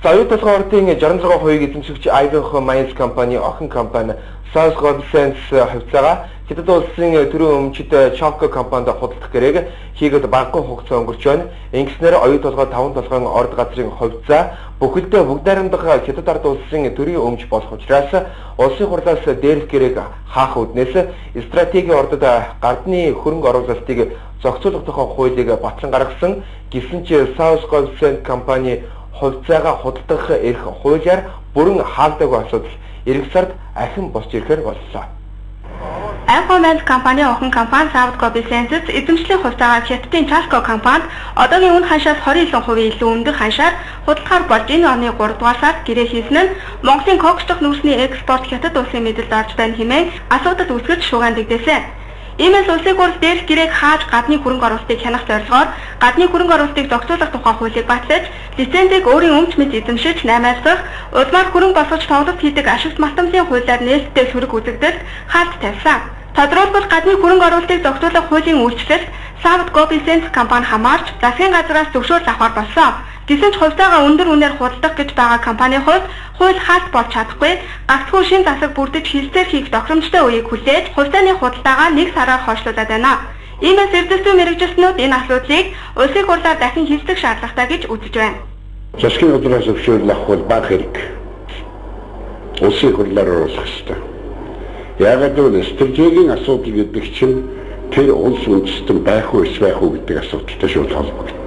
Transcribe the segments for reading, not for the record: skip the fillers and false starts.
За оюут толгой ордын 66% эзэмшигч Ivanhoe Mines компани охин компани South Goldfields хувьцаагаа Хятад улсын төрийн өмчид Chalco компанид худалдах гэрээг хийгээд багахан хугацаа өнгөрч байна. Ингэснээр оюут толгой 5 толгойн орд газрын хувьцаа бүхэлдээ бүгд найрамдах Хятад ард улсын төрийн өмч болох учраас улсын хурлаас дээрх гэрээг хаах үднээс стратегийн ордод гардны хөрөнгө оруулалтыг зохицуулах тухай хуулийг батлан гаргасан. Гэсэн ч South Goldfields компани хувьцаагаа худалдах эрх хуулиар бүрэн хаагдаагүй асуудал эх сард ахин босч ирэхээр боллоо. Ivanhoe Mines компани охин компани South Goldfields эзэмшлийн хувьцаагаа Хятадын Chalco компанид одоогийн үн ханшаас 29% илүү өндөр ханшаар худалдахаар болж энэ оны 3 дугаар сард гэрээ хийсэн нь Монголын кокс дахь нүүрсний экспорт Хятад улсын мэдэлд орж байна хэмээн асуудал үүсгэж шуугиандагдсан. Иймээс улсын хурл дээрх гэрээг хааж гадны хөрөнгө оруулалтыг хянах зорилгоор гадны хөрөнгө оруулалтыг зохицуулах тухай хуулийг батлаж, лицензийг өөрийн өмч мэд эзэмшиж 8-аас дахь улмаар хөрөнгө босгож тоглолт хийдэг ашигт малтамлын хуулиар нээлттэй сөрөг үзэгдэлд хаалт тавьсан. Тодорхойлбол гадны хөрөнгө оруулалтыг зохицуулах хуулийн үйлчлэлд South Goldfields компани хамаарч засгийн газраас зөвшөөрөл авахар болсон. Гэсэн ч хувьцаагаа өндөр үнээр худалдах гэж байгаа компанийн хувьд хууль хаалт болж чадахгүй, гагцхүү шин засаг бүрдэж хэлцээр хийх тохиромжтой үеийг хүлээж хувьцааны худалдаагаа 1 сараар хойшлуулад байна. Иймээс эрдэмтэн мэргэжилтнүүд энэ асуудлыг улсын хурлаар дахин хэлцэх шаардлагатай гэж үзэж байна. Засгийн газраас зөвшөөрөл авах бол бага хэрэг. Улсын хурлаар оруулах ёстой. Яагаад гэвэл стратегийн асуудал гэдэг чинь тэр улс үндэстэн байх уу эсвэл байх уу гэдэг асуудалтай шууд холбогддог.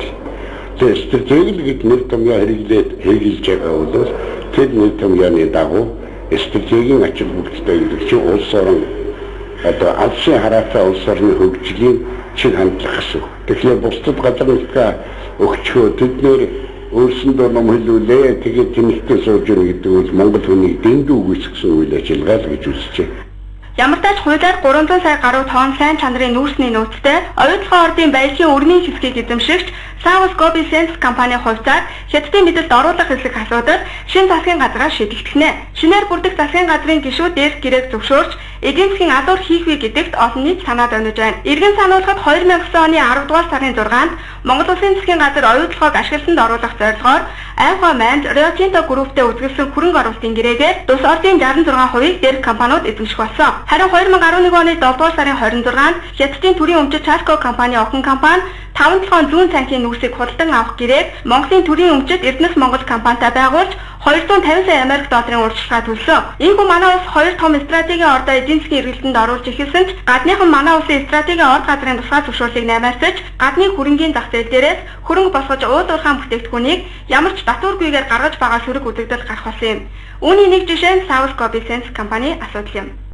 Тэр стратеги гэдэг нэр томьёо хэрэглэж байгаа бол тэр нэр томьёоны дагуу стратегийн ачаал бүгдтэй гэдэг чинь улс орон одоо алсын хараатай улс орны хөгжлийн чиг хандлага гэсэн. Тэгэхээр бусдад газар нутгаа өгчхөө тэднэр өөрсөндөө ном хэлүүлээ тэгээд тэнхтэй сууж ирнэ гэдэг бол Монгол хүний дэндүү үүсгэсэн үйл ажиллагаа л гэж үзэж байна. Ямар ч тач хуулиар 300 сая гаруй тонн сайн чанарын нүүрсний нөөцтэй оюут толгой ордын баялагын өрмийн хэсгийг эзэмшигч South Goldfields компани хувьцааг Хятадын мэдэлд оруулах хэсэг асуудал шинэ засгийн газраас шийдэгдэнэ. Шинээр бүрдэх засгийн газрын гишүүд дээрх гэрээг зөвшөөрч эдийн засгийн алуур хийх вэ гэдэгт олон нийт санаа тавьж байна. Иргэн сануулгад 2009 оны 10 дугаар сарын 6-нд Монгол Улсын засгийн газар оюут толгойг ашиглалтанд оруулах зорилгоор Ivanhoe Mines Rio Tinto Group-тэй үзүүлсэн хөрөнгө оруулалтын гэрээгээр тус ордын 66%-ийг дээрх компаниуд эзэмших болсон. Харин 2011 оны 7 дугаар сарын 26-нд Хятадын төрийн өмчит Chalco компани охин компани 5 толгойн зүүн цанхын нүүрсийг худалдан авах гэрээг Монголын төрийн өмчит Эрдэнэс Монгол компанитай байгуулж 250 сая Америк долларын урьдчилгаа төлсөн. Иймээс манай улс хоёр том стратегийн ордоо эдийн засгийн эргэлтэнд оруулж эхэлсэн ч гадныхан манай улсын стратегийн орд газрын тусгай зөвшөөрлийг наймаасч гадны хөрөнгийн зах зээл дээрээс хөрөнгө босгож уудуурхаан бүтээгдэхүүнийг ямар ч татваргүйгээр гаргаж байгаа сөрөг үзэгдэл гарах болсон юм. Үүний нэг жишээ нь South Goldfields компани асуудал юм.